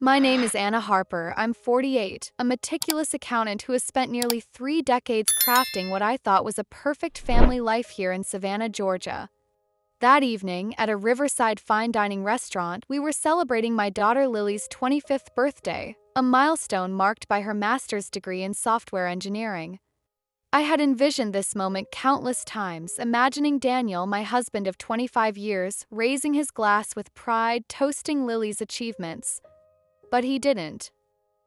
My name is Anna Harper. I'm 48, a meticulous accountant who has spent nearly 3 decades crafting what I thought was a perfect family life here in Savannah, Georgia. That evening, at a riverside fine dining restaurant, we were celebrating my daughter Lily's 25th birthday, a milestone marked by her master's degree in software engineering. I had envisioned this moment countless times, imagining Daniel, my husband of 25 years, raising his glass with pride, toasting Lily's achievements. But he didn't.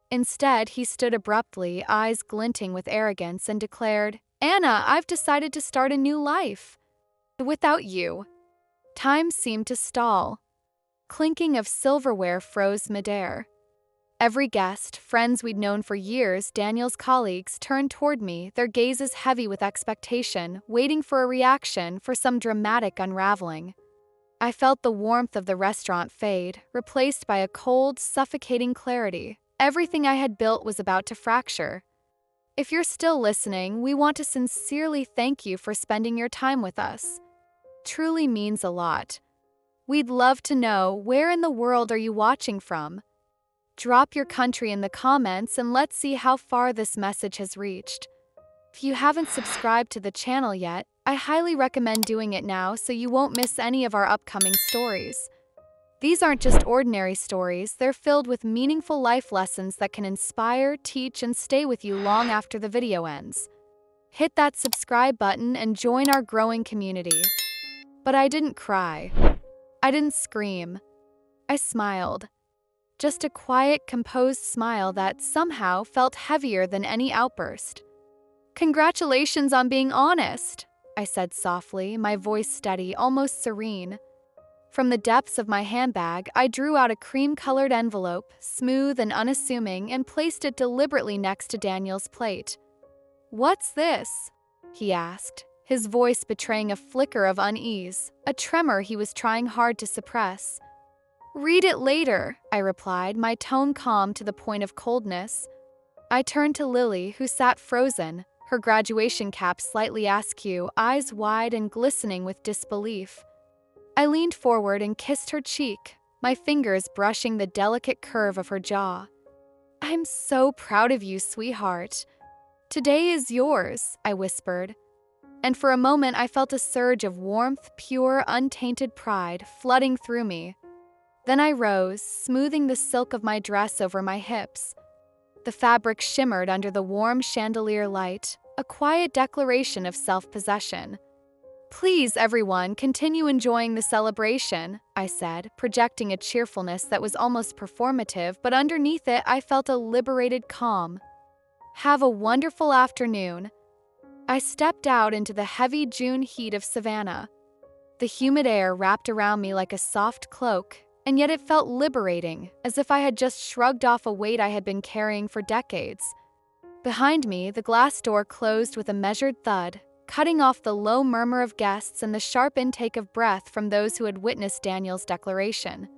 Instead, he stood abruptly, eyes glinting with arrogance, and declared, "Anna, I've decided to start a new life. Without you." Time seemed to stall. Clinking of silverware froze midair. Every guest, friends we'd known for years, Daniel's colleagues, turned toward me, their gazes heavy with expectation, waiting for a reaction, for some dramatic unraveling. I felt the warmth of the restaurant fade, replaced by a cold, suffocating clarity. Everything I had built was about to fracture. If you're still listening, we want to sincerely thank you for spending your time with us. Truly means a lot. We'd love to know, where in the world are you watching from? Drop your country in the comments and let's see how far this message has reached. If you haven't subscribed to the channel yet, I highly recommend doing it now so you won't miss any of our upcoming stories. These aren't just ordinary stories, they're filled with meaningful life lessons that can inspire, teach, and stay with you long after the video ends. Hit that subscribe button and join our growing community. But I didn't cry. I didn't scream. I smiled. Just a quiet, composed smile that somehow felt heavier than any outburst. "Congratulations on being honest," I said softly, my voice steady, almost serene. From the depths of my handbag, I drew out a cream-colored envelope, smooth and unassuming, and placed it deliberately next to Daniel's plate. "What's this?" he asked, his voice betraying a flicker of unease, a tremor he was trying hard to suppress. "Read it later," I replied, my tone calm to the point of coldness. I turned to Lily, who sat frozen, her graduation cap slightly askew, eyes wide and glistening with disbelief. I leaned forward and kissed her cheek, my fingers brushing the delicate curve of her jaw. "I'm so proud of you, sweetheart. Today is yours," I whispered. And for a moment I felt a surge of warmth, pure, untainted pride flooding through me. Then I rose, smoothing the silk of my dress over my hips. The fabric shimmered under the warm chandelier light, a quiet declaration of self-possession. "Please, everyone, continue enjoying the celebration," I said, projecting a cheerfulness that was almost performative, but underneath it I felt a liberated calm. "Have a wonderful afternoon." I stepped out into the heavy June heat of Savannah. The humid air wrapped around me like a soft cloak, and yet it felt liberating, as if I had just shrugged off a weight I had been carrying for decades. Behind me, the glass door closed with a measured thud, cutting off the low murmur of guests and the sharp intake of breath from those who had witnessed Daniel's declaration.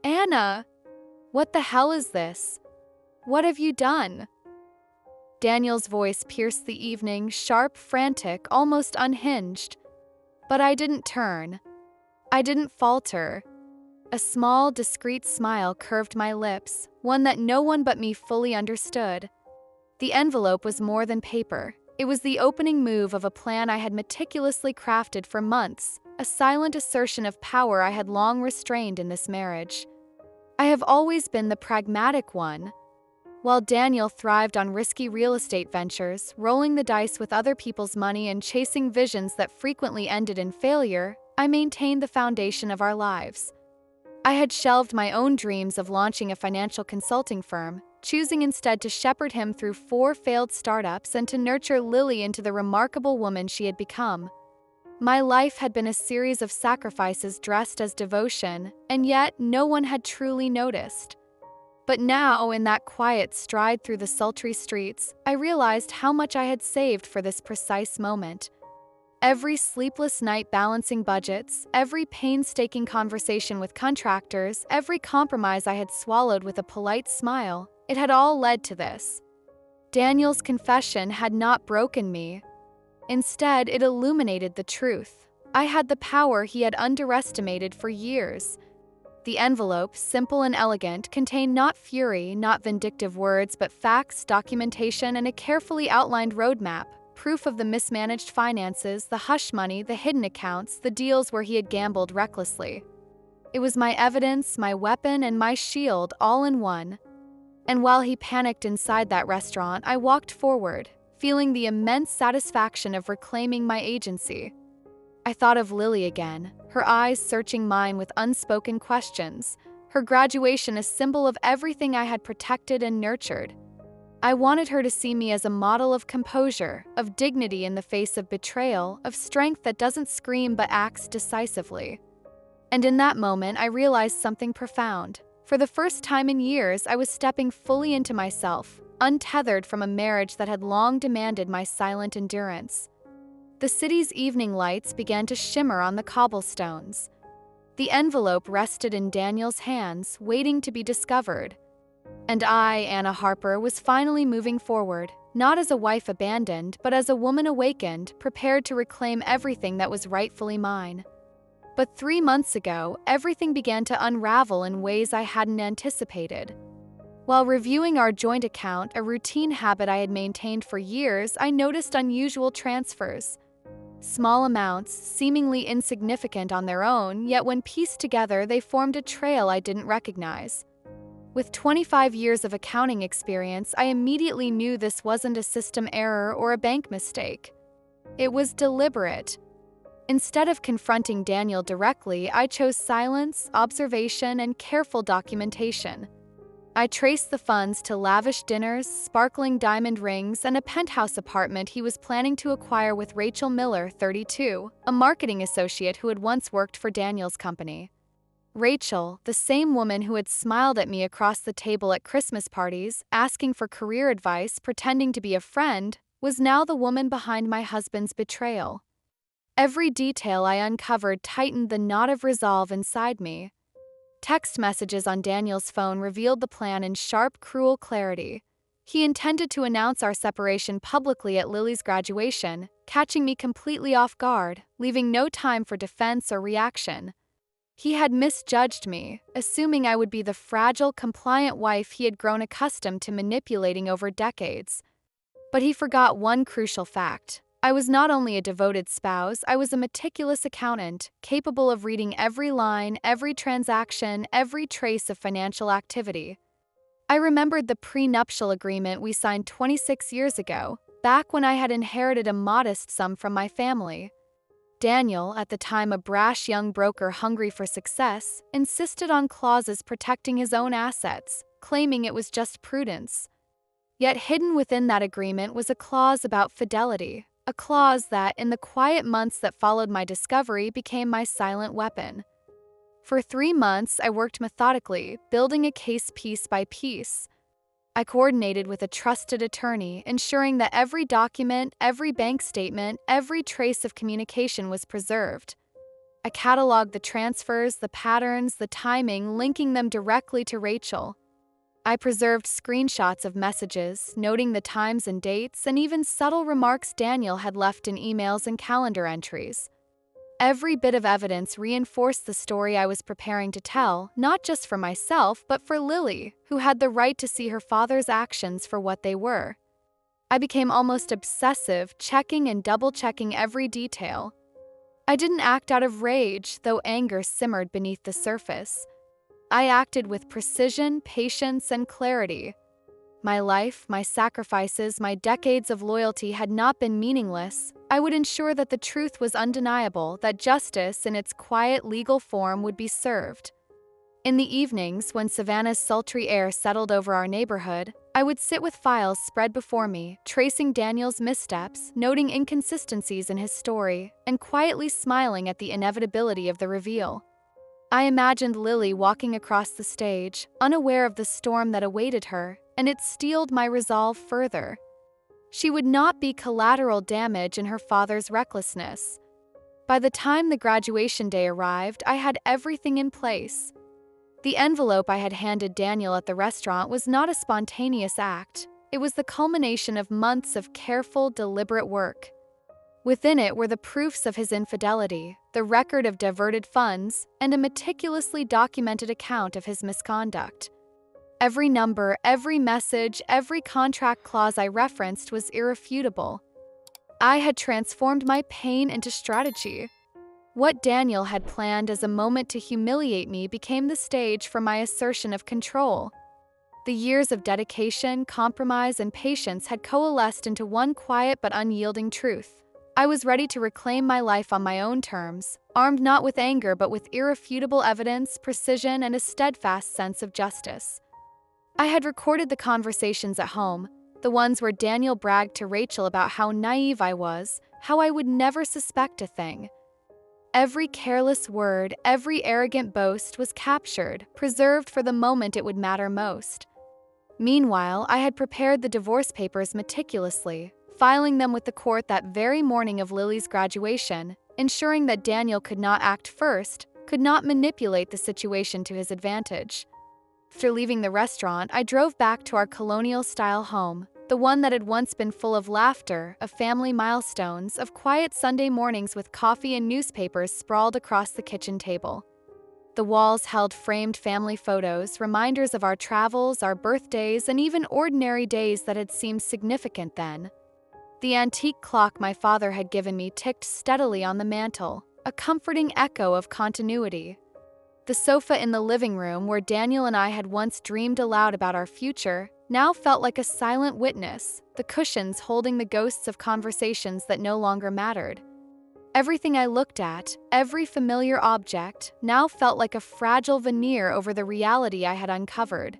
"Anna, what the hell is this? What have you done?" Daniel's voice pierced the evening, sharp, frantic, almost unhinged. But I didn't turn. I didn't falter. A small, discreet smile curved my lips, one that no one but me fully understood. The envelope was more than paper. It was the opening move of a plan I had meticulously crafted for months, a silent assertion of power I had long restrained in this marriage. I have always been the pragmatic one. While Daniel thrived on risky real estate ventures, rolling the dice with other people's money and chasing visions that frequently ended in failure, I maintained the foundation of our lives. I had shelved my own dreams of launching a financial consulting firm, choosing instead to shepherd him through 4 failed startups and to nurture Lily into the remarkable woman she had become. My life had been a series of sacrifices dressed as devotion, and yet no one had truly noticed. But now, in that quiet stride through the sultry streets, I realized how much I had saved for this precise moment. Every sleepless night balancing budgets, every painstaking conversation with contractors, every compromise I had swallowed with a polite smile, it had all led to this. Daniel's confession had not broken me. Instead, it illuminated the truth. I had the power he had underestimated for years. The envelope, simple and elegant, contained not fury, not vindictive words, but facts, documentation, and a carefully outlined roadmap, proof of the mismanaged finances, the hush money, the hidden accounts, the deals where he had gambled recklessly. It was my evidence, my weapon, and my shield all in one. And while he panicked inside that restaurant, I walked forward, feeling the immense satisfaction of reclaiming my agency. I thought of Lily again, her eyes searching mine with unspoken questions, her graduation a symbol of everything I had protected and nurtured. I wanted her to see me as a model of composure, of dignity in the face of betrayal, of strength that doesn't scream but acts decisively. And in that moment, I realized something profound. For the first time in years, I was stepping fully into myself, untethered from a marriage that had long demanded my silent endurance. The city's evening lights began to shimmer on the cobblestones. The envelope rested in Daniel's hands, waiting to be discovered. And I, Anna Harper, was finally moving forward, not as a wife abandoned, but as a woman awakened, prepared to reclaim everything that was rightfully mine. But 3 months ago, everything began to unravel in ways I hadn't anticipated. While reviewing our joint account, a routine habit I had maintained for years, I noticed unusual transfers. Small amounts, seemingly insignificant on their own, yet when pieced together, they formed a trail I didn't recognize. With 25 years of accounting experience, I immediately knew this wasn't a system error or a bank mistake. It was deliberate. Instead of confronting Daniel directly, I chose silence, observation, and careful documentation. I traced the funds to lavish dinners, sparkling diamond rings, and a penthouse apartment he was planning to acquire with Rachel Miller, 32, a marketing associate who had once worked for Daniel's company. Rachel, the same woman who had smiled at me across the table at Christmas parties, asking for career advice, pretending to be a friend, was now the woman behind my husband's betrayal. Every detail I uncovered tightened the knot of resolve inside me. Text messages on Daniel's phone revealed the plan in sharp, cruel clarity. He intended to announce our separation publicly at Lily's graduation, catching me completely off guard, leaving no time for defense or reaction. He had misjudged me, assuming I would be the fragile, compliant wife he had grown accustomed to manipulating over decades. But he forgot one crucial fact. I was not only a devoted spouse, I was a meticulous accountant, capable of reading every line, every transaction, every trace of financial activity. I remembered the prenuptial agreement we signed 26 years ago, back when I had inherited a modest sum from my family. Daniel, at the time a brash young broker hungry for success, insisted on clauses protecting his own assets, claiming it was just prudence. Yet hidden within that agreement was a clause about fidelity, a clause that, in the quiet months that followed my discovery, became my silent weapon. For 3 months, I worked methodically, building a case piece by piece. I coordinated with a trusted attorney, ensuring that every document, every bank statement, every trace of communication was preserved. I cataloged the transfers, the patterns, the timing, linking them directly to Rachel. I preserved screenshots of messages, noting the times and dates, and even subtle remarks Daniel had left in emails and calendar entries. Every bit of evidence reinforced the story I was preparing to tell, not just for myself, but for Lily, who had the right to see her father's actions for what they were. I became almost obsessive, checking and double-checking every detail. I didn't act out of rage, though anger simmered beneath the surface. I acted with precision, patience, and clarity. My life, my sacrifices, my decades of loyalty had not been meaningless. I would ensure that the truth was undeniable, that justice, in its quiet legal form, would be served. In the evenings, when Savannah's sultry air settled over our neighborhood, I would sit with files spread before me, tracing Daniel's missteps, noting inconsistencies in his story, and quietly smiling at the inevitability of the reveal. I imagined Lily walking across the stage, unaware of the storm that awaited her, and it steeled my resolve further. She would not be collateral damage in her father's recklessness. By the time the graduation day arrived, I had everything in place. The envelope I had handed Daniel at the restaurant was not a spontaneous act. It was the culmination of months of careful, deliberate work. Within it were the proofs of his infidelity, the record of diverted funds, and a meticulously documented account of his misconduct. Every number, every message, every contract clause I referenced was irrefutable. I had transformed my pain into strategy. What Daniel had planned as a moment to humiliate me became the stage for my assertion of control. The years of dedication, compromise, and patience had coalesced into one quiet but unyielding truth. I was ready to reclaim my life on my own terms, armed not with anger but with irrefutable evidence, precision, and a steadfast sense of justice. I had recorded the conversations at home, the ones where Daniel bragged to Rachel about how naive I was, how I would never suspect a thing. Every careless word, every arrogant boast was captured, preserved for the moment it would matter most. Meanwhile, I had prepared the divorce papers meticulously, filing them with the court that very morning of Lily's graduation, ensuring that Daniel could not act first, could not manipulate the situation to his advantage. After leaving the restaurant, I drove back to our colonial-style home, the one that had once been full of laughter, of family milestones, of quiet Sunday mornings with coffee and newspapers sprawled across the kitchen table. The walls held framed family photos, reminders of our travels, our birthdays, and even ordinary days that had seemed significant then. The antique clock my father had given me ticked steadily on the mantel, a comforting echo of continuity. The sofa in the living room, where Daniel and I had once dreamed aloud about our future, now felt like a silent witness, the cushions holding the ghosts of conversations that no longer mattered. Everything I looked at, every familiar object, now felt like a fragile veneer over the reality I had uncovered.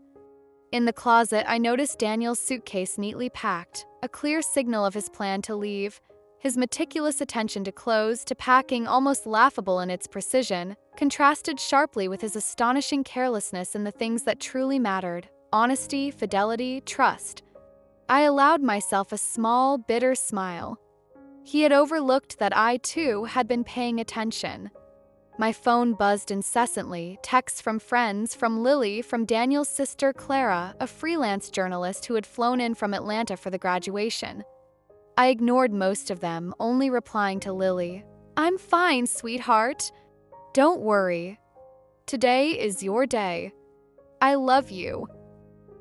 In the closet, I noticed Daniel's suitcase neatly packed, a clear signal of his plan to leave. His meticulous attention to clothes, to packing almost laughable in its precision, contrasted sharply with his astonishing carelessness in the things that truly mattered: honesty, fidelity, trust. I allowed myself a small, bitter smile. He had overlooked that I, too, had been paying attention. My phone buzzed incessantly, texts from friends, from Lily, from Daniel's sister Clara, a freelance journalist who had flown in from Atlanta for the graduation. I ignored most of them, only replying to Lily, "I'm fine, sweetheart. Don't worry. Today is your day. I love you."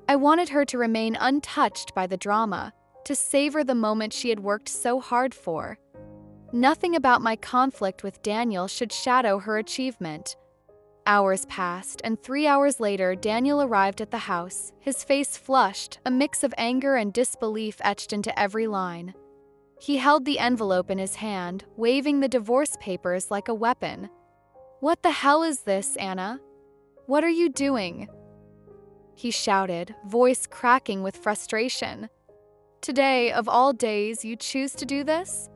I wanted her to remain untouched by the drama, to savor the moment she had worked so hard for. Nothing about my conflict with Daniel should shadow her achievement. Hours passed, and 3 hours later, Daniel arrived at the house, his face flushed, a mix of anger and disbelief etched into every line. He held the envelope in his hand, waving the divorce papers like a weapon. "What the hell is this, Anna? What are you doing?" he shouted, voice cracking with frustration. "Today, of all days, you choose to do this?"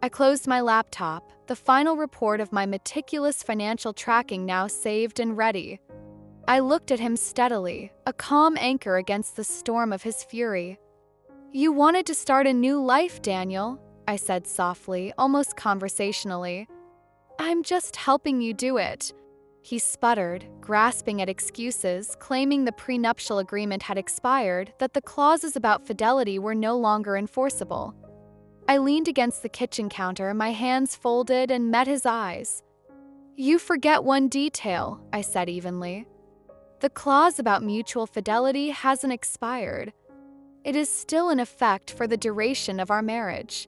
I closed my laptop, the final report of my meticulous financial tracking now saved and ready. I looked at him steadily, a calm anchor against the storm of his fury. "You wanted to start a new life, Daniel," I said softly, almost conversationally. "I'm just helping you do it." He sputtered, grasping at excuses, claiming the prenuptial agreement had expired, that the clauses about fidelity were no longer enforceable. I leaned against the kitchen counter, my hands folded, and met his eyes. "You forget one detail," I said evenly. "The clause about mutual fidelity hasn't expired. It is still in effect for the duration of our marriage."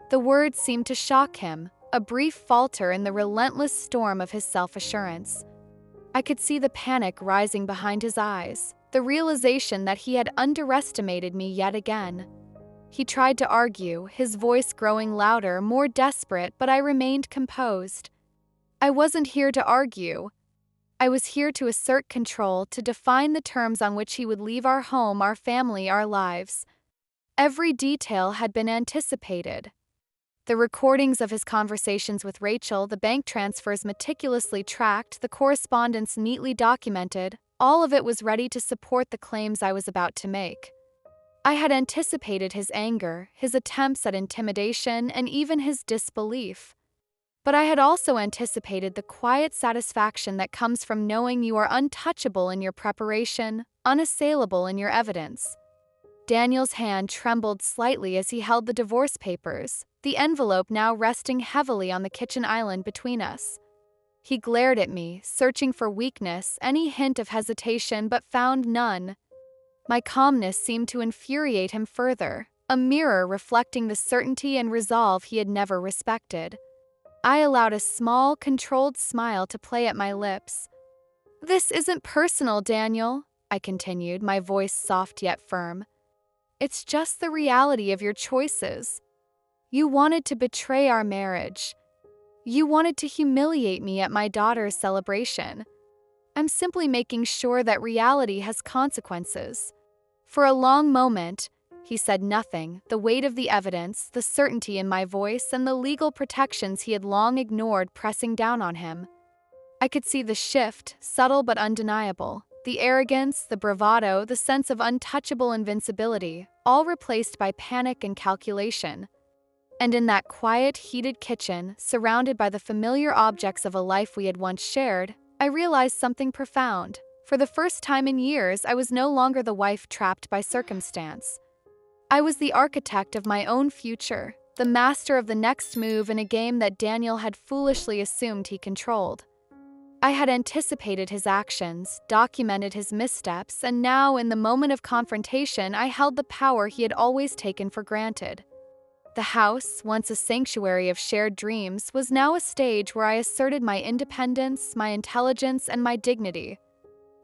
The words seemed to shock him, a brief falter in the relentless storm of his self-assurance. I could see the panic rising behind his eyes, the realization that he had underestimated me yet again. He tried to argue, his voice growing louder, more desperate, but I remained composed. I wasn't here to argue. I was here to assert control, to define the terms on which he would leave our home, our family, our lives. Every detail had been anticipated. The recordings of his conversations with Rachel, the bank transfers meticulously tracked, the correspondence neatly documented, all of it was ready to support the claims I was about to make. I had anticipated his anger, his attempts at intimidation, and even his disbelief. But I had also anticipated the quiet satisfaction that comes from knowing you are untouchable in your preparation, unassailable in your evidence. Daniel's hand trembled slightly as he held the divorce papers, the envelope now resting heavily on the kitchen island between us. He glared at me, searching for weakness, any hint of hesitation, but found none. My calmness seemed to infuriate him further, a mirror reflecting the certainty and resolve he had never respected. I allowed a small, controlled smile to play at my lips. "This isn't personal, Daniel," I continued, my voice soft yet firm. "It's just the reality of your choices. You wanted to betray our marriage. You wanted to humiliate me at my daughter's celebration. I'm simply making sure that reality has consequences." For a long moment, he said nothing, the weight of the evidence, the certainty in my voice, and the legal protections he had long ignored pressing down on him. I could see the shift, subtle but undeniable, the arrogance, the bravado, the sense of untouchable invincibility, all replaced by panic and calculation. And in that quiet, heated kitchen, surrounded by the familiar objects of a life we had once shared, I realized something profound. For the first time in years, I was no longer the wife trapped by circumstance. I was the architect of my own future, the master of the next move in a game that Daniel had foolishly assumed he controlled. I had anticipated his actions, documented his missteps, and now, in the moment of confrontation, I held the power he had always taken for granted. The house, once a sanctuary of shared dreams, was now a stage where I asserted my independence, my intelligence, and my dignity.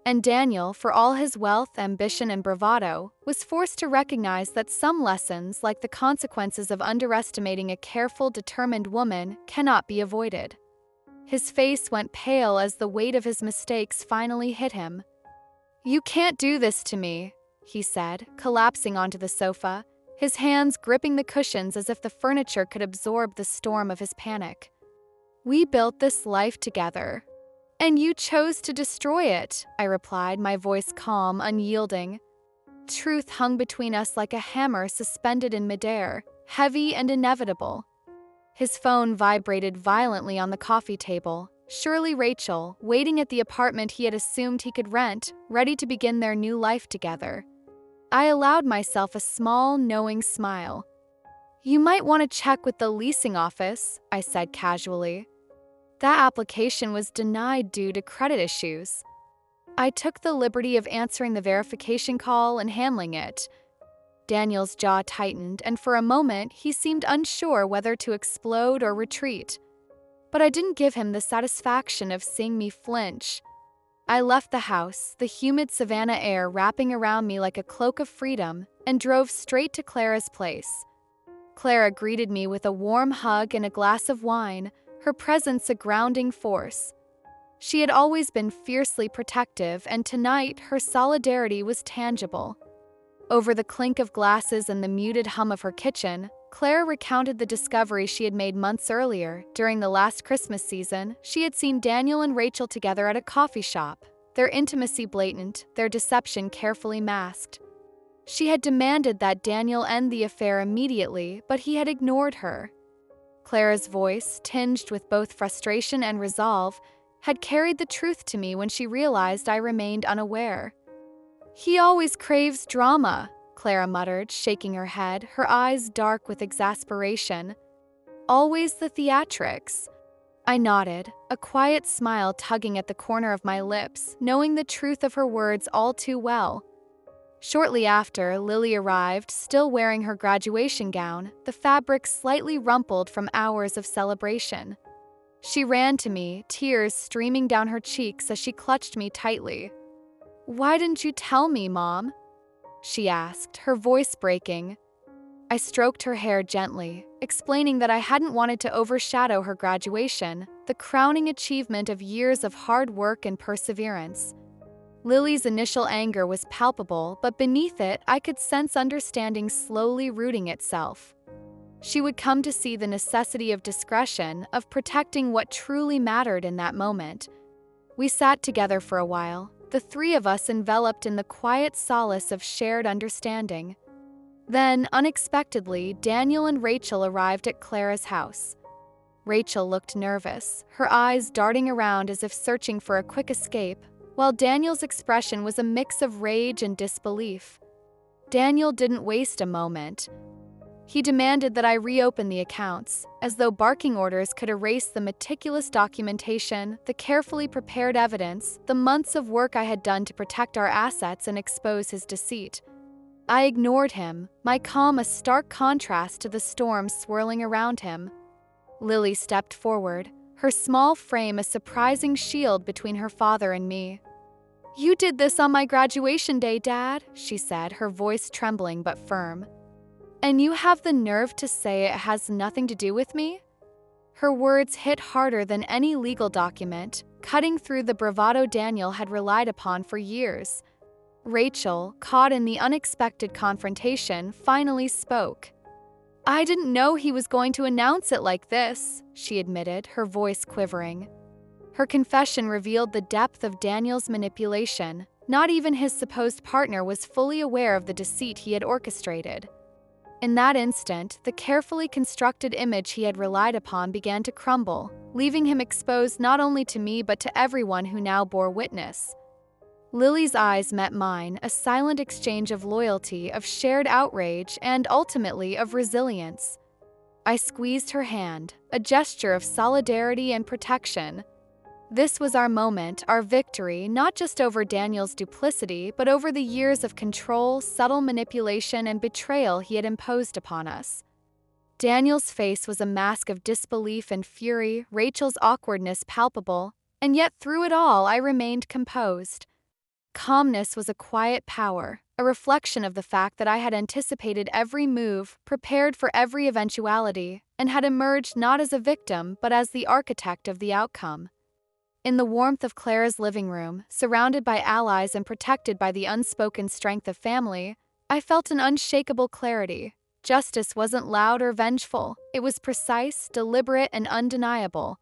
And Daniel, for all his wealth, ambition, and bravado, was forced to recognize that some lessons, like the consequences of underestimating a careful, determined woman, cannot be avoided. His face went pale as the weight of his mistakes finally hit him. "You can't do this to me," he said, collapsing onto the sofa, his hands gripping the cushions as if the furniture could absorb the storm of his panic. "We built this life together. And you chose to destroy it," I replied, my voice calm, unyielding. Truth hung between us like a hammer suspended in midair, heavy and inevitable. His phone vibrated violently on the coffee table. Surely Rachel, waiting at the apartment he had assumed he could rent, ready to begin their new life together. I allowed myself a small, knowing smile. "You might want to check with the leasing office," I said casually. "That application was denied due to credit issues." I took the liberty of answering the verification call and handling it. Daniel's jaw tightened, and for a moment he seemed unsure whether to explode or retreat. But I didn't give him the satisfaction of seeing me flinch. I left the house, the humid Savannah air wrapping around me like a cloak of freedom, and drove straight to Clara's place. Clara greeted me with a warm hug and a glass of wine, her presence a grounding force. She had always been fiercely protective, and tonight her solidarity was tangible. Over the clink of glasses and the muted hum of her kitchen, Clara recounted the discovery she had made months earlier. During the last Christmas season, she had seen Daniel and Rachel together at a coffee shop, their intimacy blatant, their deception carefully masked. She had demanded that Daniel end the affair immediately, but he had ignored her. Clara's voice, tinged with both frustration and resolve, had carried the truth to me when she realized I remained unaware. "He always craves drama," Clara muttered, shaking her head, her eyes dark with exasperation. "Always the theatrics." I nodded, a quiet smile tugging at the corner of my lips, knowing the truth of her words all too well. Shortly after, Lily arrived, still wearing her graduation gown, the fabric slightly rumpled from hours of celebration. She ran to me, tears streaming down her cheeks as she clutched me tightly. "Why didn't you tell me, Mom?" she asked, her voice breaking. I stroked her hair gently, explaining that I hadn't wanted to overshadow her graduation, the crowning achievement of years of hard work and perseverance. Lily's initial anger was palpable, but beneath it, I could sense understanding slowly rooting itself. She would come to see the necessity of discretion, of protecting what truly mattered in that moment. We sat together for a while, the three of us enveloped in the quiet solace of shared understanding. Then, unexpectedly, Daniel and Rachel arrived at Clara's house. Rachel looked nervous, her eyes darting around as if searching for a quick escape, while Daniel's expression was a mix of rage and disbelief. Daniel didn't waste a moment. He demanded that I reopen the accounts, as though barking orders could erase the meticulous documentation, the carefully prepared evidence, the months of work I had done to protect our assets and expose his deceit. I ignored him, my calm a stark contrast to the storm swirling around him. Lily stepped forward, her small frame a surprising shield between her father and me. "You did this on my graduation day, Dad," she said, her voice trembling but firm. "And you have the nerve to say it has nothing to do with me?" Her words hit harder than any legal document, cutting through the bravado Daniel had relied upon for years. Rachel, caught in the unexpected confrontation, finally spoke. "I didn't know he was going to announce it like this," she admitted, her voice quivering. Her confession revealed the depth of Daniel's manipulation. Not even his supposed partner was fully aware of the deceit he had orchestrated. In that instant, the carefully constructed image he had relied upon began to crumble, leaving him exposed not only to me but to everyone who now bore witness. Lily's eyes met mine, a silent exchange of loyalty, of shared outrage, and ultimately of resilience. I squeezed her hand, a gesture of solidarity and protection. This was our moment, our victory, not just over Daniel's duplicity, but over the years of control, subtle manipulation, and betrayal he had imposed upon us. Daniel's face was a mask of disbelief and fury, Rachel's awkwardness palpable, and yet through it all I remained composed. Calmness was a quiet power, a reflection of the fact that I had anticipated every move, prepared for every eventuality, and had emerged not as a victim but as the architect of the outcome. In the warmth of Clara's living room, surrounded by allies and protected by the unspoken strength of family, I felt an unshakable clarity. Justice wasn't loud or vengeful, it was precise, deliberate, and undeniable.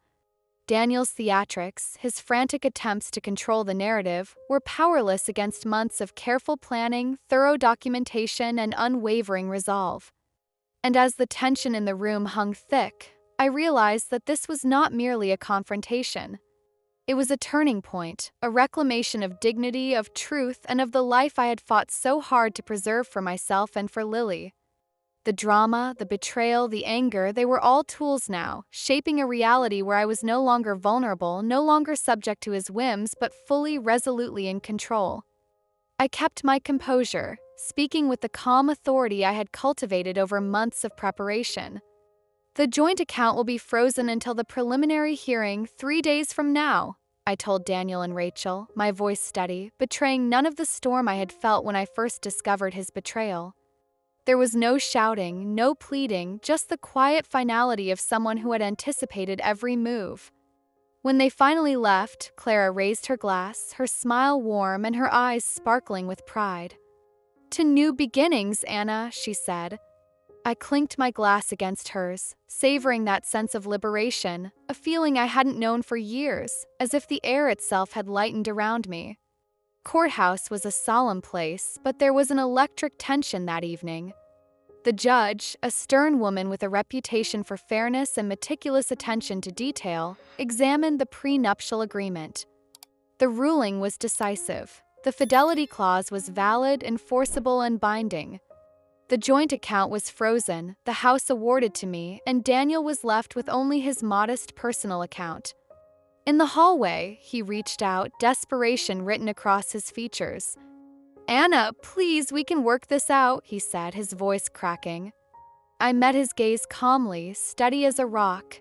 Daniel's theatrics, his frantic attempts to control the narrative, were powerless against months of careful planning, thorough documentation, and unwavering resolve. And as the tension in the room hung thick, I realized that this was not merely a confrontation. It was a turning point, a reclamation of dignity, of truth, and of the life I had fought so hard to preserve for myself and for Lily. The drama, the betrayal, the anger, they were all tools now, shaping a reality where I was no longer vulnerable, no longer subject to his whims, but fully, resolutely in control. I kept my composure, speaking with the calm authority I had cultivated over months of preparation. "The joint account will be frozen until the preliminary hearing 3 days from now," I told Daniel and Rachel, my voice steady, betraying none of the storm I had felt when I first discovered his betrayal. There was no shouting, no pleading, just the quiet finality of someone who had anticipated every move. When they finally left, Clara raised her glass, her smile warm and her eyes sparkling with pride. "To new beginnings, Anna," she said. I clinked my glass against hers, savoring that sense of liberation, a feeling I hadn't known for years, as if the air itself had lightened around me. Courthouse was a solemn place, but there was an electric tension that evening. The judge, a stern woman with a reputation for fairness and meticulous attention to detail, examined the prenuptial agreement. The ruling was decisive. The fidelity clause was valid, enforceable, and binding. The joint account was frozen, the house awarded to me, and Daniel was left with only his modest personal account. In the hallway, he reached out, desperation written across his features. "Anna, please, we can work this out," he said, his voice cracking. I met his gaze calmly, steady as a rock.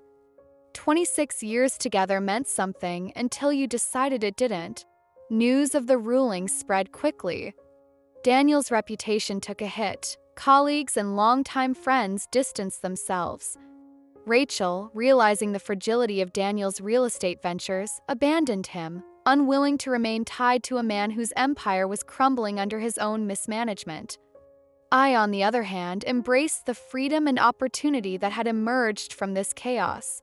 26 years together meant something until you decided it didn't. News of the ruling spread quickly. Daniel's reputation took a hit. Colleagues and longtime friends distanced themselves. Rachel, realizing the fragility of Daniel's real estate ventures, abandoned him, unwilling to remain tied to a man whose empire was crumbling under his own mismanagement. I, on the other hand, embraced the freedom and opportunity that had emerged from this chaos.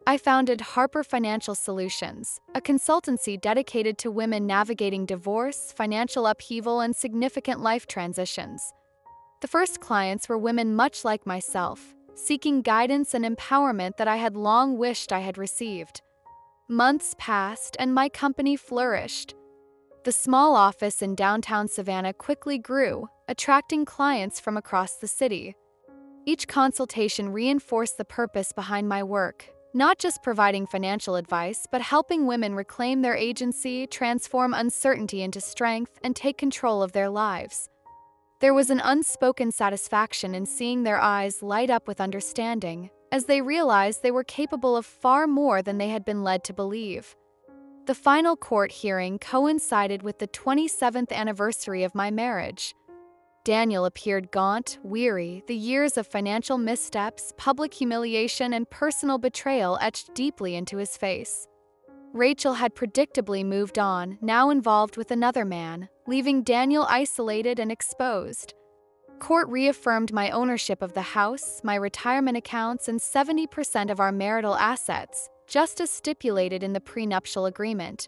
I founded Harper Financial Solutions, a consultancy dedicated to women navigating divorce, financial upheaval, and significant life transitions. The first clients were women much like myself, seeking guidance and empowerment that I had long wished I had received. Months passed, and my company flourished. The small office in downtown Savannah quickly grew, attracting clients from across the city. Each consultation reinforced the purpose behind my work, not just providing financial advice, but helping women reclaim their agency, transform uncertainty into strength, and take control of their lives. There was an unspoken satisfaction in seeing their eyes light up with understanding, as they realized they were capable of far more than they had been led to believe. The final court hearing coincided with the 27th anniversary of my marriage. Daniel appeared gaunt, weary, the years of financial missteps, public humiliation, and personal betrayal etched deeply into his face. Rachel had predictably moved on, now involved with another man, leaving Daniel isolated and exposed. Court reaffirmed my ownership of the house, my retirement accounts, and 70% of our marital assets, just as stipulated in the prenuptial agreement.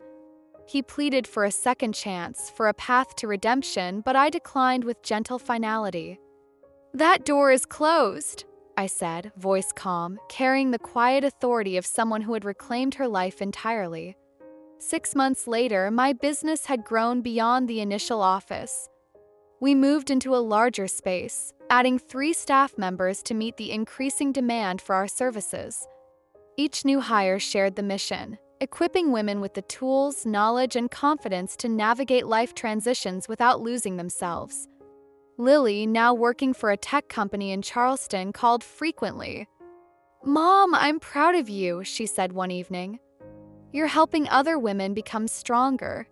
He pleaded for a second chance, for a path to redemption, but I declined with gentle finality. "That door is closed," I said, voice calm, carrying the quiet authority of someone who had reclaimed her life entirely. 6 months later, my business had grown beyond the initial office. We moved into a larger space, adding 3 staff members to meet the increasing demand for our services. Each new hire shared the mission, equipping women with the tools, knowledge, and confidence to navigate life transitions without losing themselves. Lily, now working for a tech company in Charleston, called frequently. "Mom, I'm proud of you," she said one evening. "You're helping other women become stronger."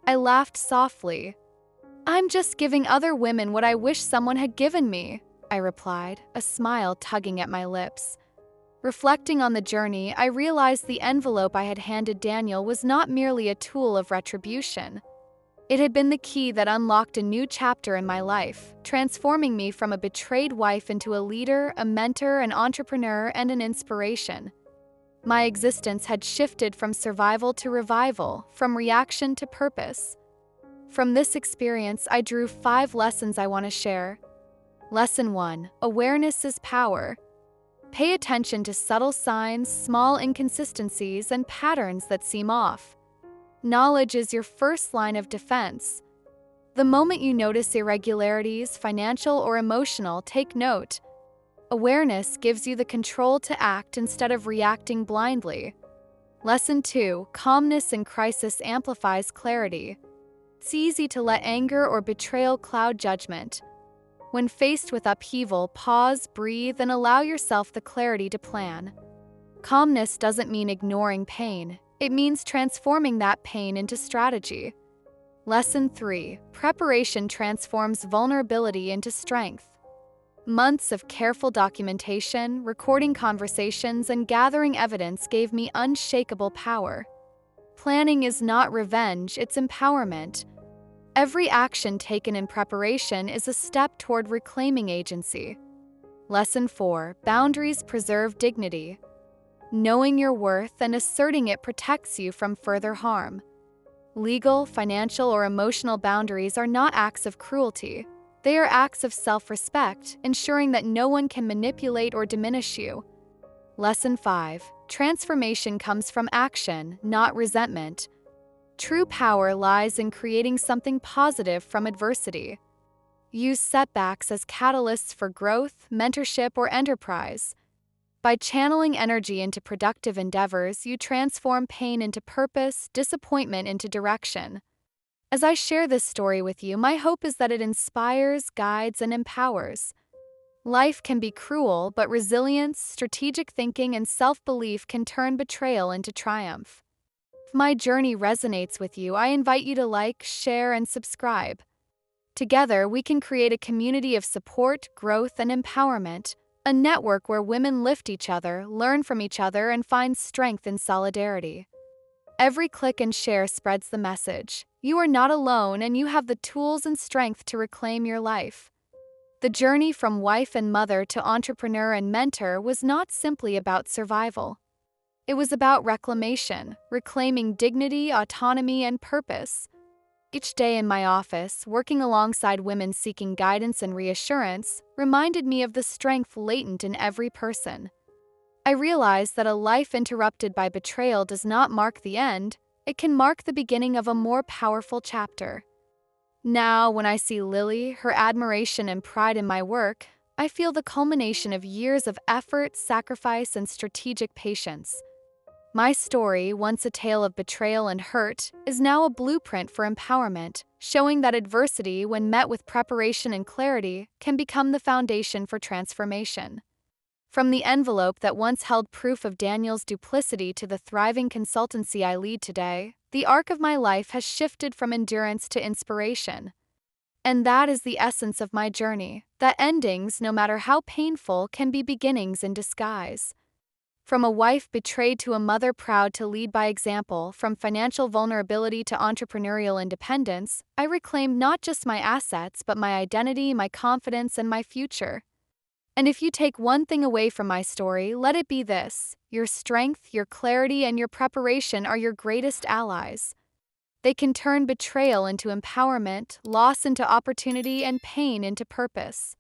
I laughed softly. "I'm just giving other women what I wish someone had given me," I replied, a smile tugging at my lips. Reflecting on the journey, I realized the envelope I had handed Daniel was not merely a tool of retribution. It had been the key that unlocked a new chapter in my life, transforming me from a betrayed wife into a leader, a mentor, an entrepreneur, and an inspiration. My existence had shifted from survival to revival, from reaction to purpose. From this experience, I drew 5 lessons I want to share. Lesson 1: Awareness is power. Pay attention to subtle signs, small inconsistencies, and patterns that seem off. Knowledge is your first line of defense. The moment you notice irregularities, financial or emotional, take note. Awareness gives you the control to act instead of reacting blindly. Lesson 2: Calmness in crisis amplifies clarity. It's easy to let anger or betrayal cloud judgment. When faced with upheaval, pause, breathe, and allow yourself the clarity to plan. Calmness doesn't mean ignoring pain. It means transforming that pain into strategy. Lesson 3: Preparation transforms vulnerability into strength. Months of careful documentation, recording conversations, and gathering evidence gave me unshakable power. Planning is not revenge, it's empowerment. Every action taken in preparation is a step toward reclaiming agency. Lesson 4: Boundaries preserve dignity. Knowing your worth and asserting it protects you from further harm. Legal, financial, or emotional boundaries are not acts of cruelty. They are acts of self-respect, ensuring that no one can manipulate or diminish you. Lesson 5: Transformation comes from action, not resentment. True power lies in creating something positive from adversity. Use setbacks as catalysts for growth, mentorship, or enterprise. By channeling energy into productive endeavors, you transform pain into purpose, disappointment into direction. As I share this story with you, my hope is that it inspires, guides, and empowers. Life can be cruel, but resilience, strategic thinking, and self-belief can turn betrayal into triumph. If my journey resonates with you, I invite you to like, share, and subscribe. Together, we can create a community of support, growth, and empowerment, a network where women lift each other, learn from each other, and find strength in solidarity. Every click and share spreads the message. You are not alone, and you have the tools and strength to reclaim your life. The journey from wife and mother to entrepreneur and mentor was not simply about survival. It was about reclamation, reclaiming dignity, autonomy, and purpose. Each day in my office, working alongside women seeking guidance and reassurance, reminded me of the strength latent in every person. I realized that a life interrupted by betrayal does not mark the end, it can mark the beginning of a more powerful chapter. Now, when I see Lily, her admiration and pride in my work, I feel the culmination of years of effort, sacrifice, and strategic patience. My story, once a tale of betrayal and hurt, is now a blueprint for empowerment, showing that adversity, when met with preparation and clarity, can become the foundation for transformation. From the envelope that once held proof of Daniel's duplicity to the thriving consultancy I lead today, the arc of my life has shifted from endurance to inspiration. And that is the essence of my journey, that endings, no matter how painful, can be beginnings in disguise. From a wife betrayed to a mother proud to lead by example, from financial vulnerability to entrepreneurial independence, I reclaimed not just my assets but my identity, my confidence, and my future. And if you take one thing away from my story, let it be this: your strength, your clarity, and your preparation are your greatest allies. They can turn betrayal into empowerment, loss into opportunity, and pain into purpose.